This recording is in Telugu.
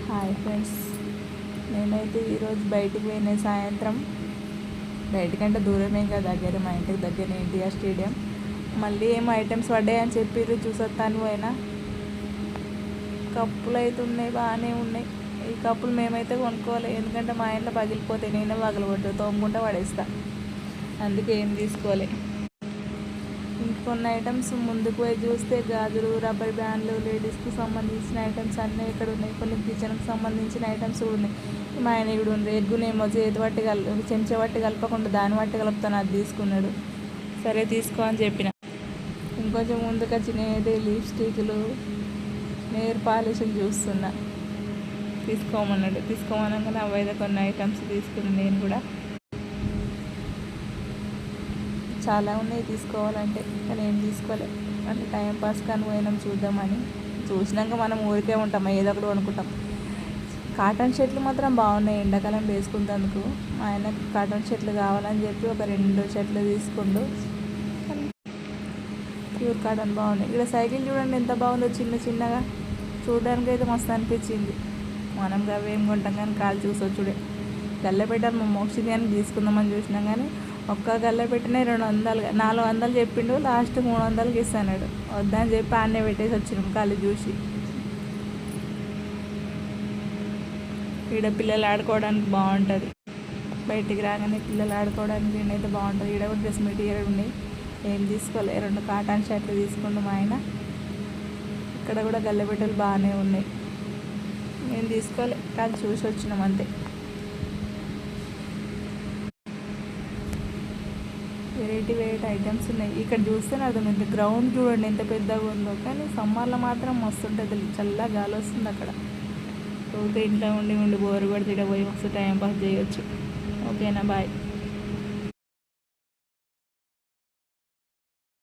హాయ్ ఫ్రెండ్స్, నేనైతే ఈరోజు బయటికి పోయిన సాయంత్రం. బయటకంటే దూరమే కదా, దగ్గర మా ఇంటికి దగ్గర ఎన్టీఆర్ స్టేడియం. మళ్ళీ ఏం ఐటమ్స్ పడ్డాయని చెప్పారు, చూసొస్తాను పోయినా. కప్పులు అయితే ఉన్నాయి, బాగానే ఉన్నాయి. ఈ కప్పులు మేమైతే కొనుక్కోవాలి, ఎందుకంటే మా ఇంట్లో పగిలిపోతాయి. నేనే పగలగొట్టు తోముకుంటే పడేస్తా, అందుకే ఏం తీసుకోవాలి. ఇంకొన్ని ఐటమ్స్ ముందుకు పోయి చూస్తే గాజులు, రబ్బర్ బ్యాండ్లు, లేడీస్కి సంబంధించిన ఐటమ్స్ అన్నీ ఇక్కడ ఉన్నాయి. కొన్ని కిచెన్కి సంబంధించిన ఐటమ్స్ కూడా ఉన్నాయి. మా ఆయన ఇక్కడ ఉంది, ఎగ్గునేమో చేతి పట్టి చెంచా పట్టి కలపకుండా దాని పట్టి కలుపుతాను, అది తీసుకున్నాడు. సరే తీసుకో అని చెప్పిన. ఇంకొంచెం ముందుకు వచ్చి నేనైతే లిప్స్టిక్లు, నేర్ పాలిష్లు చూస్తున్నా. తీసుకోమన్నాడు, తీసుకోమనగానే అవైతే కొన్ని ఐటమ్స్ తీసుకున్నాను నేను కూడా. చాలా ఉన్నాయి తీసుకోవాలంటే, కానీ ఏం తీసుకోవాలి అంటే టైంపాస్ కానీ పోయినాం చూద్దామని. చూసినాక మనం ఊరికే ఉంటాం, ఏదో ఒకటి కొనుక్కుంటాం. కాటన్ షర్ట్లు మాత్రం బాగున్నాయి, ఎండాకాలం వేసుకుంటేందుకు. మా ఆయనకు కాటన్ షర్ట్లు కావాలని చెప్పి ఒక 2 షర్ట్లు తీసుకుండు. ప్యూర్ కాటన్ బాగున్నాయి. ఇక్కడ సైకిల్ చూడండి ఎంత బాగుందో, చిన్న చిన్నగా. చూడడానికి అయితే మస్తు అనిపించింది. మనం అవేం కొంటాం కానీ కాలు చూసొచ్చుడే. గల్లెపెట్టాను మా మోక్షిని అని తీసుకుందామని చూసినాం, కానీ ఒక్క గల్ల పెట్టినా 200, 400 చెప్పిండు. లాస్ట్ 300కి ఇస్తాడు. వద్దని చెప్పి ఆన్నే పెట్టేసి వచ్చినాం కాళ్ళు చూసి. ఈడ పిల్లలు ఆడుకోవడానికి బాగుంటుంది, బయటికి రాగానే పిల్లలు ఆడుకోవడానికి నేనైతే బాగుంటుంది. ఈడ కూడా డ్రెస్ మెటీరియల్ ఉన్నాయి, ఏం తీసుకోవాలి. 2 కాటన్ షర్ట్లు తీసుకుంటాం మా ఆయన. ఇక్కడ కూడా గల్లెబిడ్డలు బాగానే ఉన్నాయి, నేను తీసుకోవాలి, కానీ చూసి వచ్చినాం అంతే. వెరైటీ ఐటమ్స్ ఉన్నాయి. ఇక్కడ చూస్తేనే అర్థమైంది, గ్రౌండ్ చూడండి ఎంత పెద్దగా ఉందో. కానీ సమ్మర్లో మాత్రం మస్తు ఉంటుంది, చల్లగా గాలి వస్తుంది అక్కడ. ఓకే, ఇంట్లో ఉండి బోరు కూడా తిడబోయి మస్తు టైం పాస్ చేయొచ్చు. ఓకేనా, బాయ్.